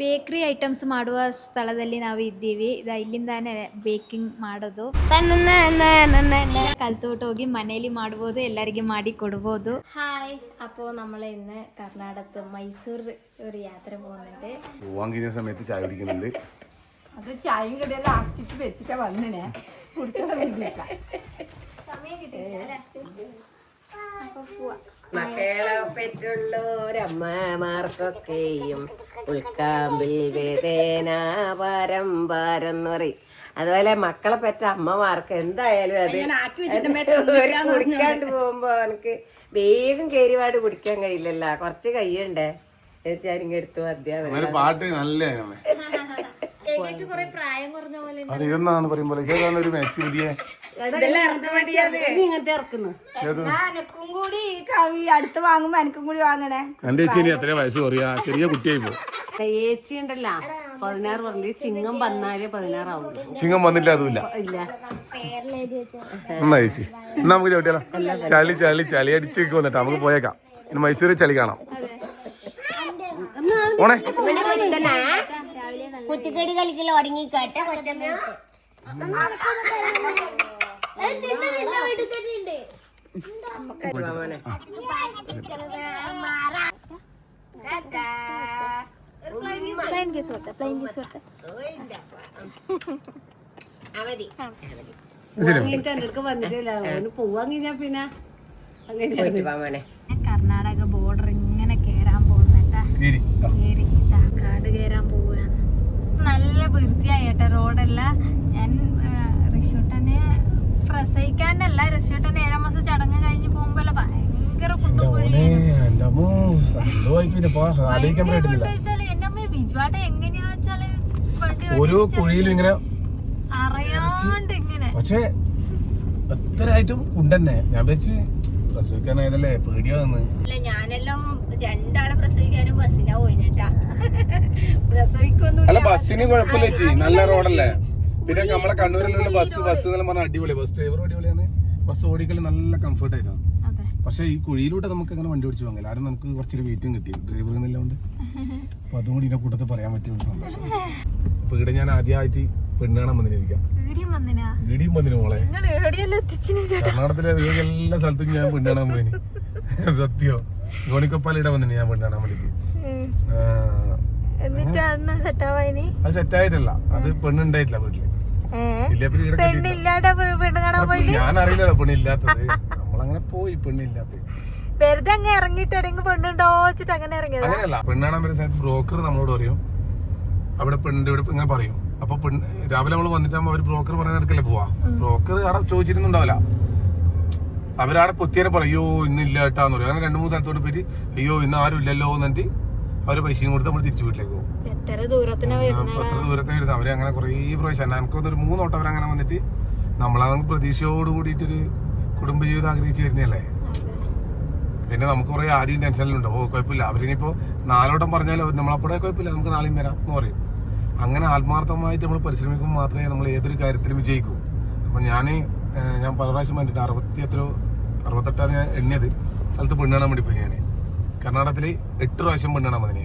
Bakery items ಮಾಡುವ ಸ್ಥಳದಲ್ಲಿ ನಾವು ಇದ್ದೀವಿ. ಇಲ್ಲಿಂದಾನೇ ಬೇಕಿಂಗ್ ಮಾಡೋದು. കൽത്തോട്ട് ಹೋಗಿ ಮನೇಲಿ ಮಾಡ್ಬೋದು, ಎಲ್ಲರಿಗೆ ಮಾಡಿ ಕೊಡ್ಬೋದು. ഹായ്, അപ്പോൾ നമ്മൾ ഇന്ന് കർണാടകത്ത് മൈസൂർ ഒരു യാത്ര പോകുന്നുണ്ട്. പോവാൻ കഴിഞ്ഞ സമയത്ത് ചായ കുടിക്കുന്നുണ്ട്. അത് ചായയും കടിയെല്ലാം ആക്കിട്ട് വെച്ചിട്ടാ വന്നിനെ സമയം കിട്ടിയില്ല. മക്കളെ പെറ്റുള്ളോരമ്മമാർക്കൊക്കെയും ഉൾക്കാമ്പിൽ വേദന പാരം എന്ന് പറയും. അതുപോലെ മക്കളെ പെറ്റ അമ്മമാർക്ക് എന്തായാലും അത് കുടിക്കാണ്ട് പോകുമ്പോ എനിക്ക് വേഗം കേരിപാട് കുടിക്കാൻ കഴിയില്ലല്ലോ, കുറച്ച് കയ്യണ്ടേ ചേച്ചാരിങ്ങ എടുത്തു അധ്യാപനം. പാട്ട് നല്ല പ്രായം കുറഞ്ഞ പോലെ അത് ഇതെന്നാണ് പറയുമ്പോൾ ഒരു മാക്സി പുതിയ ഇങ്ങനത്തെ ഇറക്കുന്നു. എനക്കും കൂടി ഈ കവി അടുത്ത് വാങ്ങുമ്പോ എനിക്കും കൂടി വാങ്ങണേ. എന്റെ ചേച്ചി എത്ര വയസ്സ് പറയാ, ചെറിയ കുട്ടിയായി പോ. ചേച്ചി ഉണ്ടല്ലോ 16 പറഞ്ഞു, ചിങ്ങം വന്നാലേ 16 ആവുള്ളൂ. ചിങ്ങം വന്നില്ല, അതുമില്ല. എന്നാ ചേച്ചി എന്നാ നമുക്ക് ചോട്ടിയാലോ? ചളി ചളി ചളി അടിച്ച് വന്നിട്ട് നമുക്ക് പോയേക്കാം. ഇനി മൈസൂരിൽ ചളി കാണാം. ഓണേ കുത്തിക്കടി കളിക്കൽ ഒടങ്ങിക്കട്ടെ. പ്ലെയിൻ കേസ് കൊടുത്ത പോവാങ്ങിഞ്ഞാ പിന്നെ കർണാടക ബോർഡർ ഇങ്ങനെ കേറാൻ പോകുന്നേട്ടാ. കാട് കേറാൻ പോവുകയാണ്. നല്ല വൃത്തിയായിട്ട റോഡെല്ലാം. ഞാൻ ഋഷൂട്ടന് പ്രസവിക്കാനല്ല, ഋഷൂട്ടന് 7 മാസം ചടങ്ങ് കഴിഞ്ഞ് പോകുമ്പോല്ല ഭയങ്കര ബിജുവാട്ട എങ്ങനെയാ വെച്ചാല് ഓരോ കുഴിയിലും ഇങ്ങനെ അറിയാണ്ട് ഇങ്ങനെ. പക്ഷെ എത്രയായിട്ടും ഉണ്ടെന്നെ. ഞാൻ വെച്ച് പ്രസവിക്കാനായതല്ലേ, പേടിയാന്ന്. ഞാനെല്ലാം 2 ആളെ പ്രസവിക്കാനും ബസ്സിലാ പോയിട്ടാ. പ്രസവിക്കൊന്നും അല്ല, ബസ്സിന് കുഴപ്പമില്ല ചേച്ചി, നല്ല റോഡല്ലേ. പിന്നെ നമ്മളെ കണ്ണൂരിലുള്ള ബസ് എന്നെല്ലാം പറഞ്ഞാൽ അടിപൊളി. ബസ് ഡ്രൈവർ അടിപൊളിയാണ്, ബസ് ഓടിക്കല് നല്ല കംഫർട്ട് ആയിട്ടാണ്. പക്ഷെ ഈ കുഴിയിലൂടെ നമുക്ക് അങ്ങനെ വണ്ടി ഓടിച്ചു പോകില്ല. ആരും നമുക്ക് കുറച്ചൊരു വെയിറ്റും കിട്ടി ഡ്രൈവർ എന്നെല്ലാം. അപ്പൊ അതും കൂടി ഇതിന്റെ കൂട്ടത്തിൽ പറയാൻ പറ്റിയ ഒരു സന്തോഷം. അപ്പൊ ഇവിടെ ഞാൻ ആദ്യമായിട്ട് പെണ്ണ് കാണാൻ വന്നിരിക്കാം. വീടിയും വന്നിന് മോളെ. കർണാടകത്തിലെ എല്ലാ സ്ഥലത്തും ഞാൻ പെണ്ണ് കാണാൻ പോയിന്. സത്യോ ഗോണിക്കൊപ്പാലിടെ വന്നിന് ഞാൻ പെണ്ണ് കാണാൻ വേണ്ടിട്ട്. അത് സെറ്റായിട്ടല്ല, അത് പെണ്ണുണ്ടായിട്ടില്ല വീട്ടില്. ഞാൻ അറിയില്ലല്ലോ പെണ്ണില്ലാത്തത്. നമ്മളങ്ങനെ പോയി പെണ്ണില്ലാത്ത. വെറുതെ അങ്ങ് ഇറങ്ങിട്ട് പെണ്ണുണ്ടോ വെച്ചിട്ട് അങ്ങനെ ഇറങ്ങിയത്. അങ്ങനെയല്ല, പെണ്ണാണാൻ വരുന്ന സമയത്ത് ബ്രോക്കർ നമ്മളോട് പറയും അവിടെ പെണ്ണിന്റെ ഇവിടെ ഇങ്ങനെ പറയും. അപ്പൊ രാവിലെ നമ്മൾ വന്നിട്ടാകുമ്പോ അവര് ബ്രോക്കർ പറയുന്ന നിരക്കല്ലേ പോവാ. ബ്രോക്കർ അവിടെ ചോദിച്ചിരുന്നുണ്ടാവില്ല, അവരവിടെ പൊത്തിയാനെ പറയും അയ്യോ ഇന്നില്ല കേട്ടാന്ന് പറയും. അങ്ങനെ 2-3 സ്ഥലത്തോട്ട് പോയിട്ട് അയ്യോ ഇന്ന് ആരും ഇല്ലല്ലോ എന്നിട്ട് അവര് പൈസയും കൊടുത്ത് നമ്മൾ തിരിച്ചു വീട്ടിലേക്ക് പോകും. എത്ര ദൂരത്തെ വരുന്നത് അവര് അങ്ങനെ കുറേ പ്രാവശ്യം. എനിക്കൊന്നൊരു 3 വട്ടം അവരങ്ങനെ വന്നിട്ട് നമ്മളത് പ്രതീക്ഷയോട് കൂടിയിട്ടൊരു കുടുംബജീവിതം ആഗ്രഹിച്ച് വരുന്നതല്ലേ. പിന്നെ നമുക്ക് കുറെ ആദ്യം ടെൻഷനിലുണ്ടോ, കുഴപ്പമില്ല അവരിനിപ്പോ 4 വട്ടം പറഞ്ഞാലും നമ്മളപ്പോഴേ കുഴപ്പമില്ല, നമുക്ക് നാളെയും വരാം എന്ന് പറയും. അങ്ങനെ ആത്മാർത്ഥമായിട്ട് നമ്മൾ പരിശ്രമിക്കുമ്പോൾ മാത്രമേ നമ്മൾ ഏതൊരു കാര്യത്തിലും വിജയിക്കൂ. അപ്പൊ ഞാൻ പല പ്രാവശ്യം വന്നിട്ട് 68 ഞാൻ എണ്ണിയത് സ്ഥലത്ത് പെണ്ണാൻ വേണ്ടി പോയി. ഞാൻ കർണാടകത്തില് 8 പ്രാവശ്യം പെണ്ണാൻ വന്നിന്.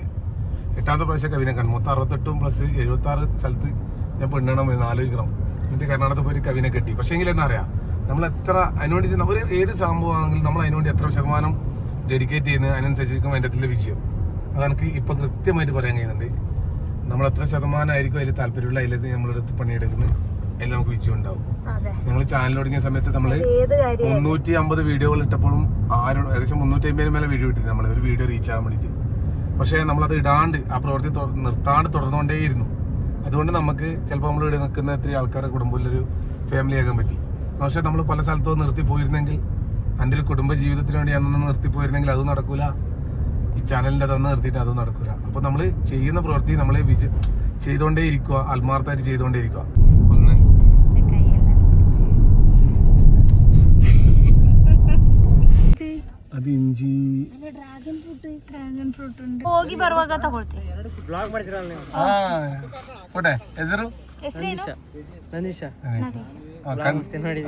8ാമത്തെ പ്രാവശ്യം കവിനെ കാണും. മൊത്തം 68 + 76 സ്ഥലത്ത് ഞാൻ പെണ്ണാൻ പോയി. ആലോചിക്കണം. എന്നിട്ട് കർണാടകത്തിൽ പോയി കവിനെ കെട്ടി. പക്ഷേ എങ്കിലും എന്താ പറയാ, നമ്മൾ എത്ര അതിനുവേണ്ടി ഒരു ഏത് സംഭവമാണെങ്കിലും നമ്മൾ അതിനുവേണ്ടി എത്ര ശതമാനം ഡെഡിക്കേറ്റ് ചെയ്യുന്നത് അതിനനുസരിച്ചിരിക്കും അതിൻ്റെ അതിലെ വിജയം. അതെനിക്ക് ഇപ്പൊ കൃത്യമായിട്ട് പറയാൻ കഴിയുന്നുണ്ട്. നമ്മൾ എത്ര ശതമാനമായിരിക്കും അതിൽ താല്പര്യമുള്ള അതിലേക്ക് നമ്മളെടുത്ത് പണിയെടുക്കുന്നത് അതിൽ നമുക്ക് വിജയം ഉണ്ടാവും. ഞങ്ങൾ ചാനൽ തുടങ്ങിയ സമയത്ത് നമ്മള് 350 വീഡിയോകൾ ഇട്ടപ്പോഴും ഏകദേശം 350 മേലെ വീഡിയോ ഇട്ടിരുന്നു നമ്മൾ ഒരു വീഡിയോ റീച്ച് ആകാൻ വേണ്ടിയിട്ട്. പക്ഷേ നമ്മളത് ഇടാണ്ട് ആ പ്രവൃത്തി നിർത്താണ്ട് തുടർന്നുകൊണ്ടേയിരുന്നു. അതുകൊണ്ട് നമുക്ക് ചിലപ്പോൾ നമ്മൾ ഇവിടെ നിൽക്കുന്ന എത്ര ആൾക്കാരുടെ കുടുംബത്തിലൊരു ഫാമിലി ആകാൻ പറ്റി. പക്ഷെ നമ്മൾ പല സ്ഥലത്തും നിർത്തി പോയിരുന്നെങ്കിൽ, എൻ്റെ ഒരു കുടുംബ ജീവിതത്തിന് വേണ്ടി അന്ന് നിർത്തി പോയിരുന്നെങ്കിൽ അത് നടക്കൂല. ഈ ചാനലിൻ്റെ തന്ന് നിർത്തിയിട്ട് അത് നടക്കൂല. അപ്പൊ നമ്മൾ ചെയ്യുന്ന പ്രവൃത്തി നമ്മളെ ചെയ്തുകൊണ്ടേ ഇരിക്കുക, ആത്മാർത്ഥമായിട്ട് ചെയ്തുകൊണ്ടേ ഇരിക്കുക. ഒന്ന് ಅದು ಇಂಜಿ ಡ್ರ್ಯಾಗನ್ ಫ್ರೂಟ್ ಉಂಟು. ಹೋಗಿ ಬರುವಾಗ ತಗೊಳ್ತೀನಿ. ಬ್ಲಾಗ್ ಮಾಡ್ತಿರಲ್ಲ ನೀವು? ಹಾ ಕೊಟ್ಟೆ. ಹೆಸರು ನನೀಶಾ. ನೋಡಿ.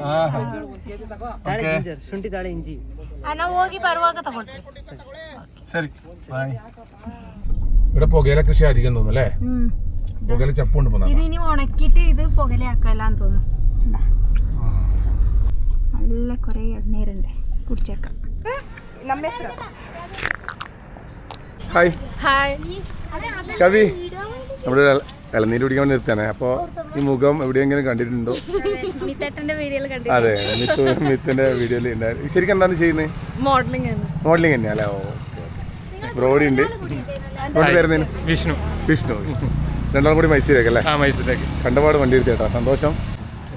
ಶುಂಠಿ ತಾಳೆ ಇಂಜಿ. ನಾವು ಹೋಗಿ ಬರುವಾಗ ತಗೊಳ್ತೀನಿ. ಸರಿ ಬಾಯ್. ഇവിടെ പുകയില കൃഷി അധികം തോന്നുന്നു അല്ലേ? പുകയില ചപ്പുണ്ട് പോന്ന ഇത് ഇനി ഉണക്കിട്ട് ഇത് പുകലയാക്കാല്ലാന്ന് തോന്നുന്നു. നല്ല കൊറേ എണ്ണീരുണ്ട്, കുടിച്ചേക്കാം. Hi hi. കവി, നമ്മുടെ ഇളനീര് കുടിക്കാൻ വേണ്ടി നിർത്താനേ. അപ്പോൾ ഈ മുഖം എവിടെയെങ്കിലും കണ്ടിട്ടുണ്ടോ? മിത്തേട്ടന്റെ വീഡിയോയിൽ കണ്ടു. അതെ, മിത്തിന്റെ വീഡിയോയിൽ ഉണ്ടായിരുന്നു. ശരിക്കും എന്താണ് ചെയ്യുന്നത്? മോഡലിംഗ് തന്നെയാ അല്ലേ? ഓക്കെ. ബ്രോഡി ഉണ്ട്. പേരുന്നതിന് വിഷ്ണു. വിഷ്ണു. രണ്ടാളും കൂടി മൈസൂരേക്ക് അല്ലേ? മൈസൂരേക്ക്. കണ്ടപാട് വണ്ടി എടുത്ത് കേട്ടോ, സന്തോഷം.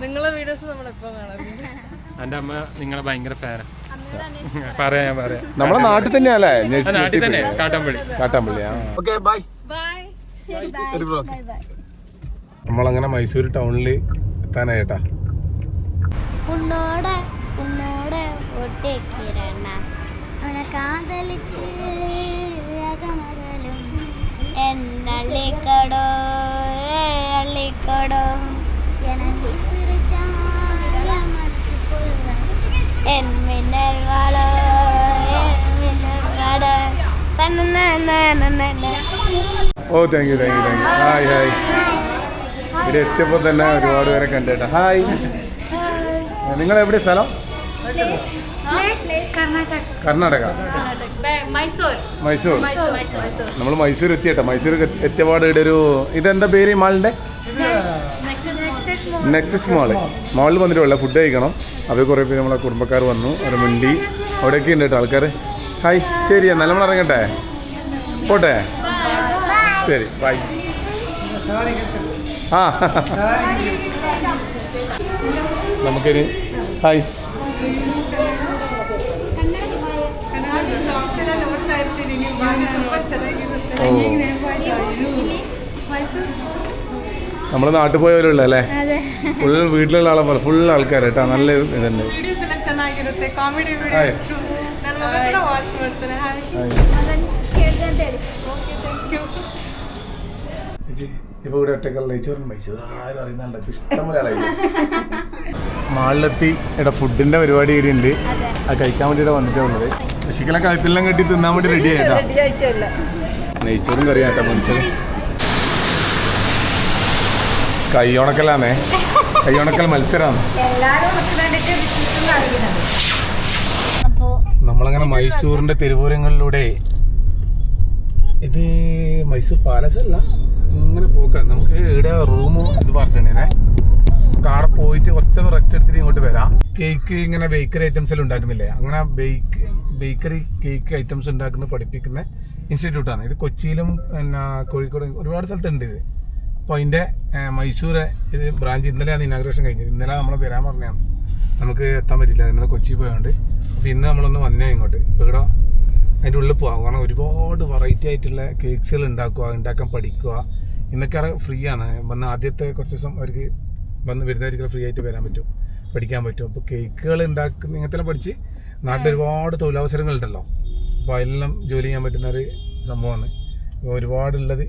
നിങ്ങളെ വീഡിയോസ് നമ്മളെപ്പോ കാണാം. എൻ്റെ അമ്മ നിങ്ങളെ ഭയങ്കര ഫാനാ. പറയാ നമ്മളെ നാട്ടിൽ തന്നെയല്ലേ? നാട്ടിൽ തന്നെ, കാട്ടാമ്പള്ളി. കാട്ടാമ്പള്ളി. Okay, bye. ശരി ബ്രോ. നമ്മളങ്ങനെ മൈസൂർ ടൗണിൽ എത്താനായിട്ടാ. உன்னோட ஒட்டிக்கிறேன் உன்னை காதலிச்சு அகமகலும் என் அள்ளிக்கடோ அள்ளிக்கடோ என நீ சிரிச்சா என் மனசுக்குள்ள என் மின்னல் வாழோ என் மின்னல் வாழோ ഓ താങ്ക് യു. Hi hi. ഇവിടെ എത്തിയപ്പോൾ തന്നെ ഒരുപാട് പേരെ കണ്ടേട്ടാ. ഹായ്. നിങ്ങൾ എവിടെ സ്ഥലം? കർണാടക. മൈസൂർ. നമ്മൾ മൈസൂർ എത്തിയേട്ടാ. മൈസൂർ എത്തിയപാട് ഇവിടെ ഒരു ഇതെന്താ പേര് ഈ മാളിൻ്റെ? നെക്സസ് മാളിൽ വന്നിട്ട് ഉള്ള ഫുഡ് കഴിക്കണം. അവർ കുറേ പേര് നമ്മളെ കുടുംബക്കാർ വന്നു, അവർ മിണ്ടി അവിടെയൊക്കെ ഉണ്ട് കേട്ടോ ആൾക്കാർ. ഹായ്. ശരി, എന്നാൽ നമ്മൾ ഇറങ്ങട്ടെ, പോട്ടെ. ശരി, ബൈ. ആ നമുക്കൊരു ഹായ്. ഓ, നമ്മള് നാട്ടിൽ പോയ പോലെ ഉള്ള അല്ലേ? ഫുൾ വീട്ടിലുള്ള ആളെ പോലെ ഫുൾ ആൾക്കാർ കേട്ടോ. നല്ല ഇതുണ്ട്. ഹായ്. ഇപ്പൊ ഇവിടെ ഒറ്റക്കുള്ള മൈസൂർ ആരും അറിയുന്നുണ്ട്, ഇഷ്ടംപോലെ ആളായി. മാളിലെത്തി. ഇവിടെ ഫുഡിന്റെ പരിപാടി ഇവിടെ ഉണ്ട്, അത് കഴിക്കാൻ വേണ്ടിയിട്ട് വന്നിട്ടേ ഉള്ളത്. ഋഷിക്കലെ കഴുത്തെല്ലാം കെട്ടി തിന്നാൻ വേണ്ടി റെഡി ആയിട്ടാ. നെയ്ച്ചോറും കറിയാട്ടോ പൊടിച്ചത്. കൈയുണക്കലാന്നേ, കൈയുണക്കൽ മത്സരമാണ്. നമ്മളങ്ങനെ മൈസൂറിന്റെ തെരുവോരങ്ങളിലൂടെ, ഇത് മൈസൂർ പാലസ് അല്ല, ഇങ്ങനെ പോക്കാം. നമുക്ക് ഇവിടെ റൂമ് ഇത് പറഞ്ഞിട്ടുണ്ടേ, നമുക്ക് അവിടെ പോയിട്ട് കുറച്ച് റെസ്റ്റ് എടുത്തിട്ട് ഇങ്ങോട്ട് വരാം. കേക്ക് ഇങ്ങനെ ബേക്കറി ഐറ്റംസ് എല്ലാം ഉണ്ടാക്കുന്നില്ലേ, അങ്ങനെ ബേക്കറി കേക്ക് ഐറ്റംസ് ഉണ്ടാക്കുന്ന പഠിപ്പിക്കുന്ന ഇൻസ്റ്റിറ്റ്യൂട്ടാണ് ഇത്. കൊച്ചിയിലും പിന്നെ കോഴിക്കോട് ഒരുപാട് സ്ഥലത്തുണ്ട് ഇത്. അപ്പോൾ അതിൻ്റെ മൈസൂർ ഇത് ബ്രാഞ്ച് ഇന്നലെയാണ് ഇനാഗ്രേഷൻ കഴിഞ്ഞത്. ഇന്നലെ നമ്മൾ വരാൻ പറഞ്ഞതാണ്, നമുക്ക് എത്താൻ പറ്റില്ല, ഇന്നലെ കൊച്ചി പോയതുകൊണ്ട്. അപ്പോൾ ഇന്ന് നമ്മളൊന്ന് വന്നേ ഇങ്ങോട്ട്. ഇപ്പോൾ ഇവിടെ അതിൻ്റെ ഉള്ളിൽ പോകാം, കാരണം ഒരുപാട് വെറൈറ്റി ആയിട്ടുള്ള കേക്ക്സുകൾ ഉണ്ടാക്കാൻ പഠിക്കുക. ഇന്നൊക്കെ അവിടെ ഫ്രീ ആണ്. വന്ന് ആദ്യത്തെ കുറച്ച് ദിവസം അവർക്ക് വന്ന് വരുന്നവർക്ക് ഫ്രീ ആയിട്ട് വരാൻ പറ്റും, പഠിക്കാൻ പറ്റും. അപ്പോൾ കേക്കുകൾ ഉണ്ടാക്കുന്ന ഇങ്ങനത്തെ പഠിച്ച് നാട്ടിൽ ഒരുപാട് തൊഴിലവസരങ്ങളുണ്ടല്ലോ, അപ്പോൾ അതിലെല്ലാം ജോലി ചെയ്യാൻ പറ്റുന്ന ഒരു സംഭവമാണ്. അപ്പോൾ ഒരുപാടുള്ളത്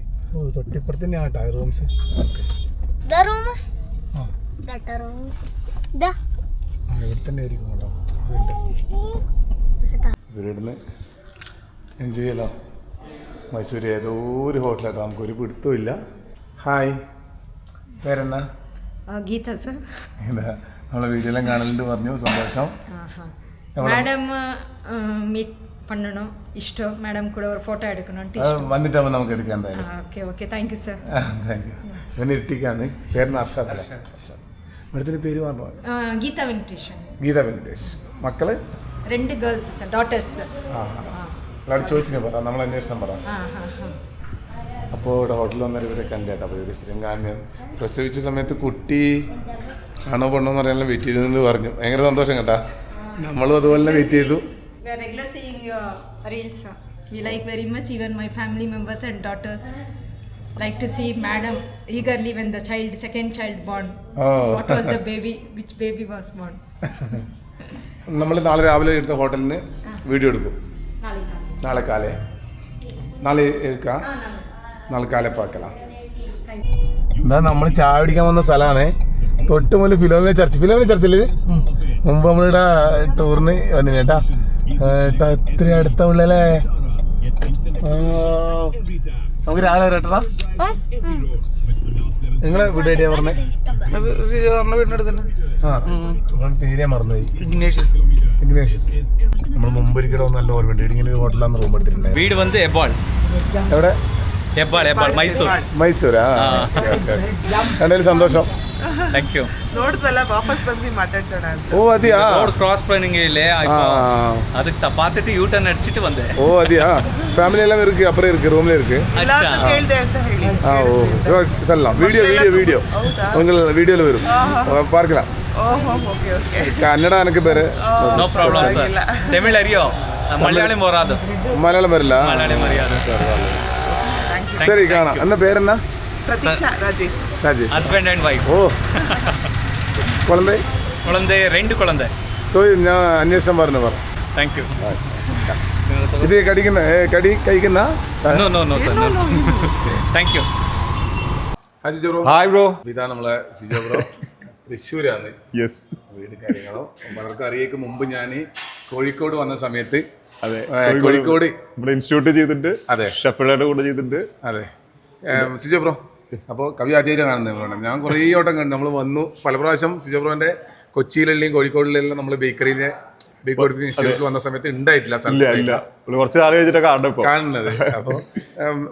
തൊട്ടിപ്പുറത്ത് തന്നെയാണ് കേട്ടോ റൂംസ്. ഓക്കെ, ഇവിടെ തന്നെ ആയിരിക്കും കേട്ടോ. ഇവരിവിടുന്ന് എൻജോയ് ചെയ്യലോ. മൈസൂർ ഏതോ ഒരു ഹോട്ടലാട്ടോ, നമുക്കൊരു പിടുത്തവും ഇല്ല. ഹായ്, പേരെന്നാ? ഗീത സർ. എന്താ നമ്മളെ വീഡിയോയിലും കാണലുണ്ട് പറഞ്ഞു, സന്തോഷം. மேடம் மீட் பண்ணணும் இஷ்டம். மேடம் கூட ஒரு ஃபோட்டோ எடுக்கணும். വന്നിട്ടാകുമ്പോൾ നമുക്ക് എടുക്കാം എന്തായാലും. Okay okay thank you sir. Thank you. ഇവന് ഇട്ടിക്കാന്ന് പേരിന് അർഷാദ് അല്ലേ? ഇവിടുത്തെ പേര് പറഞ്ഞു. கீதா வெங்கடேஷன். ഗീത വെങ്കടേഷ്. മക്കള് 2 கேர்ள்ஸ் சார், டாட்டர்ஸ். എല്ലാവരും ചോദിച്ചിന് പറ, നമ്മൾ അന്വേഷണം പറ. അപ്പോൾ ഇവിടെ ഹോട്ടലിൽ വന്നവർ ഇവരെ കണ്ടേട്ടോ. അപ്പോൾ ഇവർ ശ്രീങ്കാന്യൻ പ്രസവിച്ച സമയത്ത് കുട്ടി ആണോ പെണ്ണോ എന്ന് പറയാനുള്ള വെയിറ്റ് ചെയ്തെന്ന് പറഞ്ഞു. ഭയങ്കര സന്തോഷം കേട്ടാ. നമ്മളും അതുപോലെ വെയിറ്റ് ചെയ്തു. We are regular seeing your reels. We like very much, even my family members and daughters like to see madam eagerly when the second child born. What was the baby, which baby was born? നമ്മൾ നാളെ രാവിലെ എടുത്ത ഹോട്ടലിൽ നിന്ന് video എടുക്കും. നാളെ കാലേ നാളെ എടുക്കാം. നാളെ കാലേ പാക്കലാം. എന്താ നമ്മൾ ചായ പിടിക്കാൻ വന്ന സ്ഥലമാണ്. തൊട്ട് മുതൽ ഫിലോമിന ചർച്ചില് മുമ്പ് നമ്മളിവിടെ ടൂറിന് വന്നിന് കേട്ടാ. എത്ര അടുത്ത ഉള്ളല്ലേ. നമുക്ക് രാവിലെ വരട്ടാ. നിങ്ങളെ വീട് എവിടെയാ പറഞ്ഞേ? വീടിനടുത്ത് തന്നെ. പേരേ മറന്നുപോയി. ഇഗ്നേഷ്യസ്. നമ്മൾ മുമ്പ് ഒരിക്കലും നല്ല ഓർമ്മയുണ്ട്. ഇങ്ങനെ ഒരു ഹോട്ടലാണ് റൂം എടുത്തിട്ടുണ്ട്. വീട് വന്ന് എബാൾ. എവിടെ? എബാൾ മൈസൂരാ. എന്തായാലും സന്തോഷം. Thank you. ನೋಡಿದ್ವಲ್ಲ ವಾಪಸ್ ಬಂದು ಮಾತಾಡ್ಸೋಣ ಅಂತ. ಓ ಅದಿಯಾ? ರೋಡ್ ಕ್ರಾಸ್ பண்ணிங்க இல்ல அதுக்கு பார்த்துட்டு யூ டர்ன் அடிச்சிட்டு வந்தேன். ஓ அದಿಯಾ? ஃபேமிலி எல்லாம் இருக்கு, அப்புறம் இருக்கு, ரூம்ல இருக்கு. எல்லாரும் கேள்தே ಅಂತ ಹೇಳಿ. ஓ சொல்லலாம். வீடியோ உங்கள் வீடியோல வரும், பார்க்கலாம். ஓஹோ ஓகே ஓகே. കന്നഡ എനിക്ക് പേര്. No problem sir. തമിഴ് അറിയോ? മലയാളം വരാതെ. മലയാളം വരില്ല. മലയാളം അറിയാതെ. ശരി കാണാം. എന്നാ പേരെന്നാ? Pratheeksha Rajesh. Husband and wife. ഓ കുളന്തേ? കുളന്തേ 2 കുളന്തേ. സോ ഞാൻ അന്വേഷണം പറഞ്ഞു. Thank you. ഇത് കഴിക്കുന്ന no sir. Thank you. Hi bro. ഇതാണ് നമ്മളെ സിജോ ബ്രോ. തൃശ്ശൂരാണ് വീട്. കാര്യങ്ങളോ പലർക്കും അറിയേക്ക് മുമ്പ് ഞാൻ കോഴിക്കോട് വന്ന സമയത്ത്, അതെ കോഴിക്കോട് ഇവിടെ ഇൻസ്റ്റിറ്റ്യൂട്ട് ചെയ്തിട്ടുണ്ട്. അതെ ഷെഫിളുടെ കൂടെ ചെയ്തിട്ടുണ്ട്. അതെ സിജോ ബ്രോ. അപ്പോൾ കവി ആദ്യമായിട്ട് കാണുന്നത് ഞാൻ കുറേ വട്ടം കണ്ടു. നമ്മൾ വന്നു പല പ്രാവശ്യം. സിജോ ബ്രോൻ്റെ കൊച്ചിയിലെല്ലാം കോഴിക്കോടിലെല്ലാം നമ്മൾ ബേക്കറി ഇൻസ്റ്റിറ്റ്യൂട്ടിൽ വന്ന സമയത്ത് ഉണ്ടായിട്ടില്ല കുറച്ച് നാൾ കഴിഞ്ഞിട്ട് കാണുന്നത്. അപ്പോൾ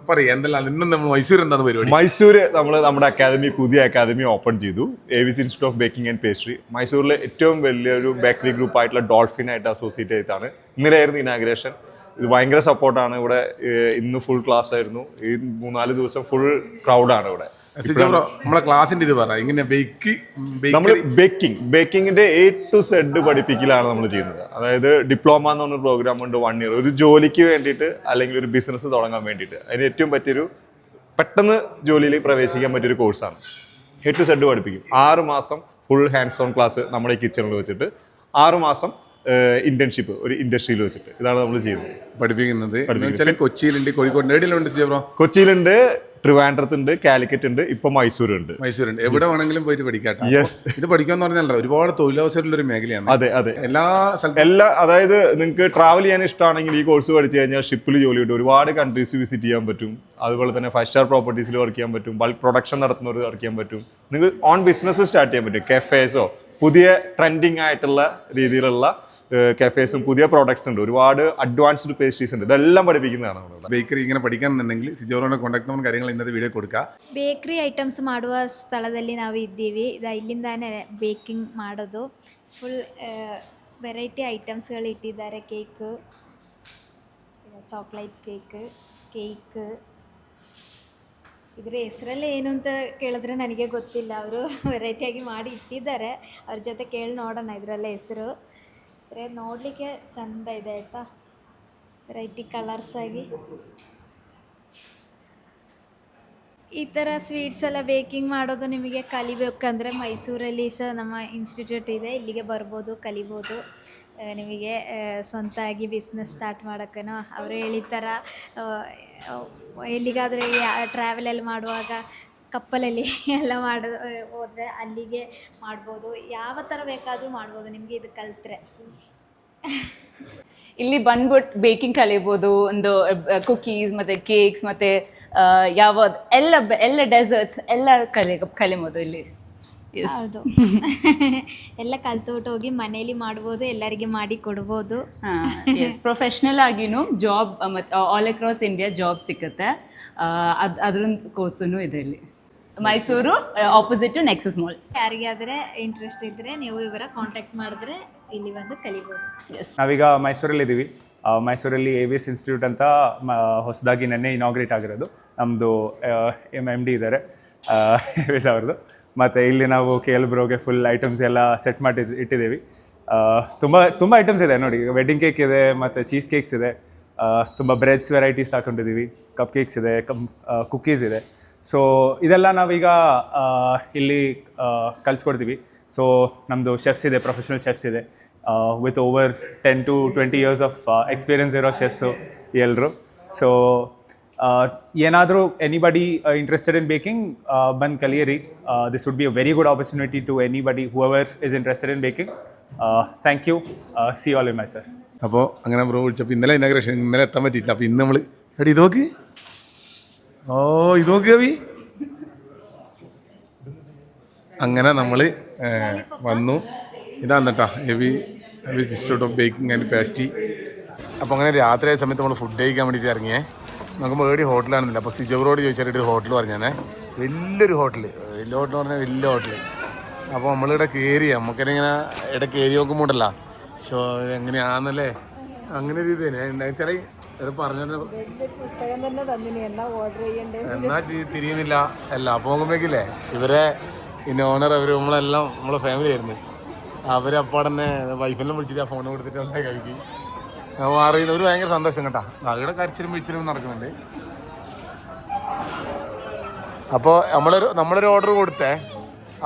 പറയാം എന്തെല്ലാം ഇന്നും നമ്മൾ മൈസൂർ എന്താണ് പരിപാടി? മൈസൂര് നമ്മുടെ അക്കാദമി, പുതിയ അക്കാദമി ഓപ്പൺ ചെയ്തു. Avis institute of baking and pastry. മൈസൂരിലെ ഏറ്റവും വലിയൊരു ബേക്കറി ഗ്രൂപ്പ് ആയിട്ടുള്ള ഡോൾഫിൻ ആയിട്ട് അസോസിയേറ്റ് ചെയ്താണ്. ഇന്നലെയായിരുന്നു ഇനാഗ്രേഷൻ. ഇത് ഭയങ്കര സപ്പോർട്ടാണ് ഇവിടെ. ഇന്ന് ഫുൾ ക്ലാസ് ആയിരുന്നു. ഈ 3-4 ദിവസം ഫുൾ ക്രൗഡാണ് ഇവിടെ. നമ്മളെ ക്ലാസിന്റെ ഇത് പറ ഇങ്ങനെ നമ്മൾ ബേക്കിങ്ങിന്റെ A to Z പഠിപ്പിക്കലാണ് നമ്മൾ ചെയ്യുന്നത്. അതായത് ഡിപ്ലോമ എന്ന് പറഞ്ഞ പ്രോഗ്രാം ഉണ്ട്, 1 year. ഒരു ജോലിക്ക് വേണ്ടിയിട്ട് അല്ലെങ്കിൽ ഒരു ബിസിനസ് തുടങ്ങാൻ വേണ്ടിയിട്ട് അതിന് ഏറ്റവും പറ്റിയൊരു പെട്ടെന്ന് ജോലിയിൽ പ്രവേശിക്കാൻ പറ്റിയൊരു കോഴ്സാണ്. A to Z പഠിപ്പിക്കും. 6 മാസം ഫുൾ ഹാൻഡ്സ് ഓൺ ക്ലാസ് നമ്മുടെ ഈ കിച്ചണിൽ വെച്ചിട്ട്, 6 മാസം ഇന്റേൺഷിപ്പ് ഒരു ഇൻഡസ്ട്രിയിൽ വെച്ചിട്ട്. ഇതാണ് നമ്മൾ ചെയ്യുന്നത്, പഠിപ്പിക്കുന്നത്. കൊച്ചിയിലുണ്ട്, കോഴിക്കോട്, കൊച്ചിയിലുണ്ട്, ട്രിവാൻഡ്രത്തുണ്ട്, കാലിക്കറ്റ് ഉണ്ട്, ഇപ്പൊ മൈസൂരുണ്ട്. എവിടെ വേണമെങ്കിലും പോയിട്ട് പഠിക്കാം. ഇത് പഠിക്കാന്ന് പറഞ്ഞാൽ ഒരുപാട് തൊഴിലവസരമുള്ള ഒരു മേഖലയാണ്. അതെ എല്ലാ അതായത് നിങ്ങൾക്ക് ട്രാവൽ ചെയ്യാൻ ഇഷ്ടമാണെങ്കിൽ ഈ കോഴ്സ് പഠിച്ചു കഴിഞ്ഞാൽ ഷിപ്പിൽ ജോലി കിട്ടും. ഒരുപാട് കൺട്രീസ് വിസിറ്റ് ചെയ്യാൻ പറ്റും. അതുപോലെ തന്നെ 5 സ്റ്റാർ പ്രോപ്പർട്ടീസിൽ വർക്ക് ചെയ്യാൻ പറ്റും. ബൾക്ക് പ്രൊഡക്ഷൻ നടത്തുന്നവർ വർക്ക് ചെയ്യാൻ പറ്റും. നിങ്ങൾക്ക് ഓൺ ബിസിനസ് സ്റ്റാർട്ട് ചെയ്യാൻ പറ്റും. കഫേസോ പുതിയ ട്രെൻഡിങ് ആയിട്ടുള്ള രീതിയിലുള്ള കഫേസും പുതിയ പ്രോഡക്ട്സ് ഉണ്ട്. ഒരുപാട് അഡ്വാൻസ്ഡ് പേസ്ട്രീസ് ഉണ്ട്. ഇതെല്ലാം പഠിപ്പിക്കുന്നതാണ് നമ്മൾ. ಬೇಕರಿ ಇങ്ങനെ പഠിക്കാന്നുണ്ടെങ്കിൽ ಸಿಜೋರನ ಕಾಂಟ್ಯಾಕ್ಟ್ ನಂಬರ್ ಕಾರ್ಯಗಳು ಇನ್ನದ ವಿಡಿಯೋ ಕೊಡ್ಕ. ಬೇಕರಿ ಐಟಮ್ಸ್ ಮಾಡುವ ಸ್ಥಳದಲ್ಲಿ ನಾವು ಇದ್ದೀವಿ. ಇಲ್ಲಿಂದಾನೇ ಬೇಕಿಂಗ್ ಮಾಡೋದು. ಫುಲ್ ವೆರೈಟಿ ಐಟಮ್ಸ್ಗಳು ಇಟ್ಟಿದ್ದಾರೆ. Cake, chocolate cake. ಇದರ ಹೆಸರೆಲ್ಲ ಏನು ಅಂತ ಕೇಳಿದ್ರೆ ನನಗೆ ಗೊತ್ತಿಲ್ಲ. ಅವರು ವೆರೈಟಿಯಾಗಿ ಮಾಡಿ ಇಟ್ಟಿದ್ದಾರೆ. ಅವ್ರ ಜೊತೆ ಕೇಳಿ ನೋಡೋಣ ಇದರಲ್ಲ ಹೆಸರು. ನೋಡಲಿಕ್ಕೆ ಚೆಂದ ಇದೆ ಆಯಿತಾ, ವೆರೈಟಿ ಕಲರ್ಸ್ ಆಗಿ. ಈ ಥರ ಸ್ವೀಟ್ಸ್ ಎಲ್ಲ ಬೇಕಿಂಗ್ ಮಾಡೋದು ನಿಮಗೆ ಕಲಿಬೇಕಂದ್ರೆ ಮೈಸೂರಲ್ಲಿ ಸಹ ನಮ್ಮ ಇನ್ಸ್ಟಿಟ್ಯೂಟ್ ಇದೆ. ಇಲ್ಲಿಗೆ ಬರ್ಬೋದು, ಕಲಿಬೋದು. ನಿಮಗೆ ಸ್ವಂತವಾಗಿ ಬಿಸ್ನೆಸ್ ಸ್ಟಾರ್ಟ್ ಮಾಡೋಕ್ಕೇನೋ ಅವರು ಹೇಳಿದ ಥರ ಎಲ್ಲಿಗಾದರೆ ಟ್ರಾವೆಲೆಲ್ಲ ಮಾಡುವಾಗ ಕಪ್ಪಲಲ್ಲಿ ಎಲ್ಲ ಹೋದರೆ ಅಲ್ಲಿಗೆ ಮಾಡ್ಬೋದು. ಯಾವ ಥರ ಬೇಕಾದರೂ ಮಾಡ್ಬೋದು ನಿಮಗೆ ಇದು ಕಲಿತ್ರೆ. ಇಲ್ಲಿ ಬಂದ್ಬಿಟ್ಟು ಬೇಕಿಂಗ್ ಕಲಿಬೋದು. ಒಂದು ಕುಕೀಸ್ ಮತ್ತು ಕೇಕ್ಸ್ ಮತ್ತು ಎಲ್ಲ ಡೆಸರ್ಟ್ಸ್ ಎಲ್ಲ ಕಲಿಬೋದು ಇಲ್ಲಿ. ಹೌದು. ಎಲ್ಲ ಕಲ್ತ್ಬಿಟ್ಟು ಹೋಗಿ ಮನೇಲಿ ಮಾಡ್ಬೋದು, ಎಲ್ಲರಿಗೆ ಮಾಡಿ ಕೊಡ್ಬೋದು. ಪ್ರೊಫೆಷ್ನಲ್ ಆಗಿನೂ ಜಾಬ್ ಮತ್ತು ಆಲ್ ಅಕ್ರಾಸ್ ಇಂಡಿಯಾ ಜಾಬ್ ಸಿಗುತ್ತೆ. ಅದರೊಂದು ಕೋರ್ಸೂ ಇದೆ ಇಲ್ಲಿ Mysore opposite to Nexus mall. ಯಾರಿಗಾದರೆ ಇಂಟ್ರೆಸ್ಟ್ ಇದ್ದರೆ ನೀವು ಇವರ ಕಾಂಟ್ಯಾಕ್ಟ್ ಮಾಡಿದ್ರೆ ಇಲ್ಲಿ ಬಂದು ಕಲಿಬೋದು. ನಾವೀಗ ಮೈಸೂರಲ್ಲಿದ್ದೀವಿ. ಮೈಸೂರಲ್ಲಿ AVS ಇನ್ಸ್ಟಿಟ್ಯೂಟ್ ಅಂತ ಹೊಸದಾಗಿ ನೆನ್ನೆ ಇನಾಗ್ರೇಟ್ ಆಗಿರೋದು. ನಮ್ಮದು MD ಇದ್ದಾರೆ AVS ಅವ್ರದ್ದು. ಮತ್ತು ಇಲ್ಲಿ ನಾವು KL ಬ್ರೋಗೆ ಫುಲ್ ಐಟಮ್ಸ್ ಎಲ್ಲ ಸೆಟ್ ಮಾಡಿ ಇಟ್ಟಿದ್ದೀವಿ. ತುಂಬ ಐಟಮ್ಸ್ ಇದೆ ನೋಡಿ. ವೆಡ್ಡಿಂಗ್ ಕೇಕ್ ಇದೆ, ಮತ್ತು ಚೀಸ್ ಕೇಕ್ಸ್ ಇದೆ, ತುಂಬ ಬ್ರೆಡ್ಸ್ ವೆರೈಟೀಸ್ ತಗೊಂಡಿದ್ದೀವಿ, ಕಪ್ ಕೇಕ್ಸ್ ಇದೆ, ಕುಕ್ಕೀಸ್ ಇದೆ. ಸೊ ಇದೆಲ್ಲ ನಾವೀಗ ಇಲ್ಲಿ ಕಲಿಸ್ಕೊಡ್ತೀವಿ. ಸೊ ನಮ್ಮದು ಶೆಫ್ಸ್ ಇದೆ, ಪ್ರೊಫೆಷ್ನಲ್ ಶೆಫ್ಸ್ ಇದೆ, with over 10 to 20 years of experience ಇರೋ ಶೆಫ್ಸು ಎಲ್ಲರೂ. ಸೊ ಏನಾದರೂ ಎನಿಬಡಿ ಇಂಟ್ರೆಸ್ಟೆಡ್ ಇನ್ ಬೇಕಿಂಗ್ ಬಂದು ಕಲಿಯಿರಿ. This would be a very good opportunity to anybody whoever is interested in baking. Thank you. See all in my sir. അപ്പോൾ അങ്ങനെ bro വിളിച്ചപ്പോൾ ഇന്നലെ inauguration, ഇന്നലെ എത്താൻ പറ്റിയില്ല. അപ്പോൾ ഇന്ന് നമ്മൾ ഇത് നോക്ക് ഓ ഇത് നോക്ക് കവി. അങ്ങനെ നമ്മൾ വന്നു. ഇതാണ് കേട്ടോ heavy institute of baking and pastry. അപ്പോൾ അങ്ങനെ രാത്രി ആയ സമയത്ത് നമ്മൾ ഫുഡ് കഴിക്കാൻ വേണ്ടിയിട്ട് ഇറങ്ങിയേ. നമുക്ക് ഏടി ഹോട്ടലാണെന്നില്ല. അപ്പോൾ സിജോറോട് ചോദിച്ചാൽ ഒരു ഹോട്ടൽ പറഞ്ഞാൽ വലിയൊരു ഹോട്ടൽ, വലിയ ഹോട്ടൽ പറഞ്ഞാൽ വലിയ ഹോട്ടൽ. അപ്പോൾ നമ്മളിവിടെ കയറി, നമുക്കിങ്ങനെ ഇവിടെ കയറി നോക്കുമ്പോണ്ടല്ലോ ഷോ എങ്ങനെയാണെന്നല്ലേ അങ്ങനെ ഒരു ഇത് തന്നെ ചില ഇത് പറഞ്ഞത് പുസ്തകം തന്നെ തന്നിനി എന്നാ ഓർഡർ ചെയ്യണ്ടേ എന്നാ തിരിയുന്നില്ല അല്ല. അപ്പോൾ നോക്കുമ്പോഴേക്കില്ലേ ഇവരെ ഇന്ന ഓണർ അവർ നമ്മളെല്ലാം നമ്മളെ ഫാമിലി ആയിരുന്നു. അവരപ്പോൾ തന്നെ വൈഫെല്ലാം വിളിച്ചിട്ട് ആ ഫോൺ കൊടുത്തിട്ട് ഉണ്ടായി കഴിക്കും. അറിയുന്ന ഒരു ഭയങ്കര സന്തോഷം കേട്ടോ. അവിടെ കരച്ചിലും വിളിച്ചിലും നടക്കുന്നുണ്ട്. അപ്പോൾ നമ്മളൊരു ഓർഡർ കൊടുത്തേ,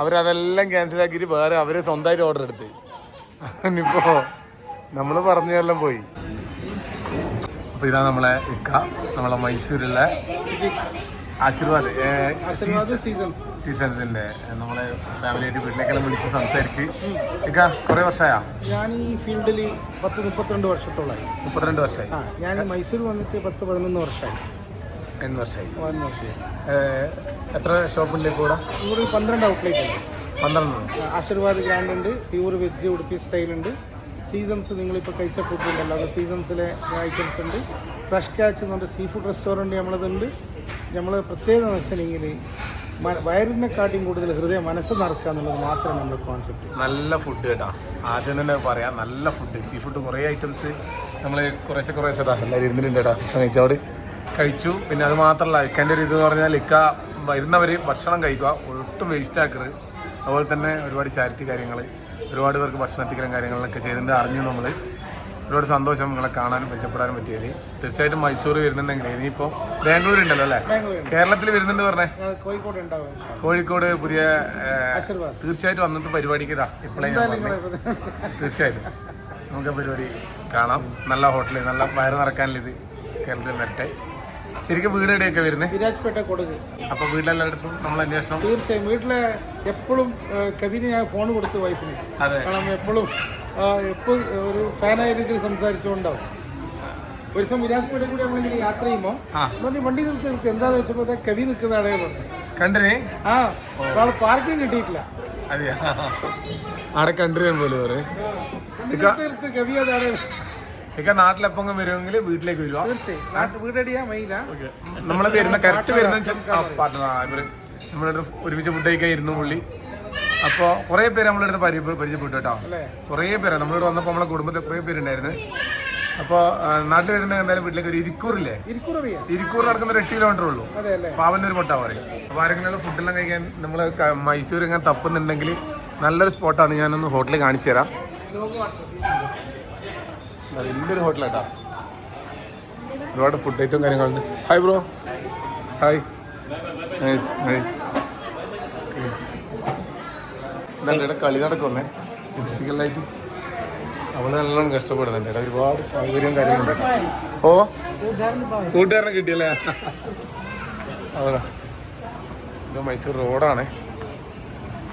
അവരതെല്ലാം ക്യാൻസലാക്കിയിട്ട് വേറെ അവർ സ്വന്തമായിട്ട് ഓർഡർ എടുത്ത്. ഇനിയിപ്പോൾ നമ്മൾ പറഞ്ഞതെല്ലാം പോയി. അപ്പോൾ ഇതാണ് നമ്മളെ ഇക്ക, നമ്മളെ മൈസൂരുള്ള ആശീർവാദ് സീസൺസിൻ്റെ നമ്മളെ ഫാമിലിയായിട്ട് വീട്ടിലേക്കെല്ലാം വിളിച്ച് സംസാരിച്ച്. ഇക്ക കുറേ വർഷമായാ? ഞാൻ ഈ ഫീൽഡിൽ 32 വർഷത്തോളമായി. 32 വർഷമായി. ഞാൻ മൈസൂർ വന്നിട്ട് 11 വർഷമായി. 11 വർഷമായി. എത്ര ഷോപ്പുണ്ട് ഇപ്പോൾ ഇവിടെ? ഇവിടെ 12 ഔട്ട്ലെറ്റ് ഉണ്ട്. 12. ആശീർവാദ് ഗ്രാൻഡ് ഉണ്ട്, പ്യൂർ വെജ് ഉടുപ്പി സ്റ്റൈലുണ്ട്. സീസൺസ് നിങ്ങളിപ്പോൾ കഴിച്ച ഫുഡ് ഉണ്ടല്ലോ, അത് സീസൺസിലെ ഐറ്റംസ് ഉണ്ട്. ഫ്രഷ് ക്യാച്ച് എന്ന് പറഞ്ഞ സീ ഫുഡ് റെസ്റ്റോറൻറ്റ് നമ്മളതുണ്ട്. നമ്മൾ പ്രത്യേകത എന്ന് വെച്ചിട്ടുണ്ടെങ്കിൽ വയറിനെക്കാട്ടിയും കൂടുതൽ ഹൃദയം മനസ്സ് നിറക്കുക എന്നുള്ളത് മാത്രമേ നമ്മുടെ കോൺസെപ്റ്റ്. നല്ല ഫുഡ് കേട്ടോ, ആദ്യം തന്നെ പറയാം. നല്ല ഫുഡ്, സീ ഫുഡ് കുറേ ഐറ്റംസ് നമ്മൾ കുറേശ്ശെ എല്ലാവരും ഇരുന്നിട്ടുണ്ട് കേട്ടോ. ഭക്ഷണം കഴിച്ചവിടെ കഴിച്ചു. പിന്നെ അത് മാത്രമല്ല ഇക്കൻ്റെ ഒരു ഇതെന്ന് പറഞ്ഞാൽ ഇക്ക വരുന്നവർ ഭക്ഷണം കഴിക്കുക, ഒട്ടും വേസ്റ്റ് ആക്കരുത്. അതുപോലെ തന്നെ ഒരുപാട് ചാരിറ്റി കാര്യങ്ങൾ, ഒരുപാട് പേർക്ക് ഭക്ഷണം എത്തിക്കലും കാര്യങ്ങളൊക്കെ ചെയ്തിട്ടുണ്ട്. അറിഞ്ഞു നമ്മൾ ഒരുപാട് സന്തോഷം നിങ്ങളെ കാണാനും മെച്ചപ്പെടാനും പറ്റിയത്. തീർച്ചയായിട്ടും മൈസൂർ വരുന്നുണ്ടെങ്കിൽ ഇനിയിപ്പോൾ ബാംഗ്ലൂർ ഉണ്ടല്ലോ അല്ലേ, കേരളത്തിൽ വരുന്നുണ്ട് പറഞ്ഞേ, കോഴിക്കോട് പുതിയ തീർച്ചയായിട്ടും വന്നിട്ട് പരിപാടിക്ക് ഇതാ ഇപ്പോഴേ തീർച്ചയായിട്ടും നമുക്ക് പരിപാടി കാണാം. നല്ല ഹോട്ടൽ, നല്ല വയറ് നിറക്കാനില്ല ഇത് കേരളത്തിൽ വരട്ടെ. ശരിക്കും വീട് എവിടെയൊക്കെ വരുന്നത്? വിരാജ്പേട്ട കൊടുക്ക്. അപ്പോൾ വീട്ടിലെല്ലായിടത്തും നമ്മൾ അന്വേഷണം തീർച്ചയായും. വീട്ടിലെ എപ്പോഴും കവിന് ഞാൻ ഫോൺ കൊടുത്തു വൈഫിന്. കാരണം എപ്പോഴും ഒരു ഫാനായ രീതിയിൽ സംസാരിച്ചുകൊണ്ടാവും. ഒരു ദിവസം വിരാജ്പേട്ട കൂടി നമ്മളിങ്ങനെ യാത്ര ചെയ്യുമ്പോൾ വണ്ടി നിർത്തി എന്താന്ന് വെച്ചപ്പോൾ കവി നിൽക്കുന്ന ഇടയിൽ കണ്ടിനെ. അവിടെ പാർക്കിംഗ് കിട്ടിയിട്ടില്ല. അതെയാ, അവിടെ കണ്ടിരുന്ന പോലെ കവി അതാണ്. ഇക്ക നാട്ടിലെപ്പം വരുമെങ്കിൽ വീട്ടിലേക്ക് വരുവാ. തീർച്ചയായും വീടടിയാ മയില. നമ്മളെ വരുന്ന കറക്റ്റ് വരുന്ന നമ്മളിവിടെ ഒരുമിച്ച് ഫുഡ് കഴിക്കായിരുന്നു പുള്ളി. അപ്പോൾ കുറേ പേര് നമ്മളിവിടെ പരിചയപ്പെട്ടു കേട്ടോ. കുറേ പേരാണ് നമ്മളിവിടെ വന്നപ്പോൾ നമ്മളെ കുടുംബത്തിൽ കുറേ പേരുണ്ടായിരുന്നു. അപ്പോൾ നാട്ടിൽ വരുന്നുണ്ടെങ്കിൽ എന്തായാലും വീട്ടിലേക്ക് ഒരു ഇരിക്കൂറില്ലേ, ഇരിക്കൂർ നടക്കുന്ന 8 കിലോമീറ്റർ ഉള്ളൂ. അപ്പോൾ അവനൊരു മുട്ട പറയും. അപ്പോൾ ആരെങ്കിലും ഫുഡെല്ലാം കഴിക്കാൻ നമ്മൾ മൈസൂർ ഇങ്ങനെ തപ്പുന്നുണ്ടെങ്കിൽ നല്ലൊരു സ്പോട്ടാണ്. ഞാനൊന്ന് ഹോട്ടലിൽ കാണിച്ചു തരാം. വലിയൊരു ഹോട്ടലാട്ടോ, ഒരുപാട് ഫുഡ് ഐറ്റം കാര്യങ്ങളുണ്ട്. Hi bro, hi, nice. ഇതാണ് ഇവിടെ കളി നടക്കുന്നേ ഫിസിക്കലായിട്ട്. അവള് നല്ലോണം കഷ്ടപ്പെടുന്നുണ്ട്. ഇവിടെ ഒരുപാട് സൗകര്യം കാര്യങ്ങളുണ്ട്. ഓ കൂട്ടുകാരനെ കിട്ടിയല്ലേ? അവനാ ഇത് മൈസൂർ റോഡാണ്,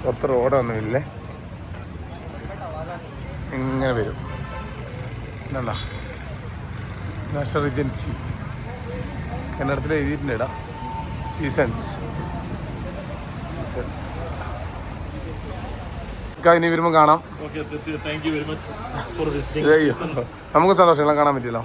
പുറത്ത് റോഡൊന്നുമില്ലേ, ഇങ്ങനെ വരും. എന്താ നാഷണൽ ഏജൻസി കന്നഡത്തിൽ എഴുതിയിട്ടുണ്ട് ഇടാ. സീസൺസ് ഇനി വരുമ്പോൾ കാണാം. നമുക്ക് സന്തോഷങ്ങളെ കാണാൻ പറ്റിയല്ലോ.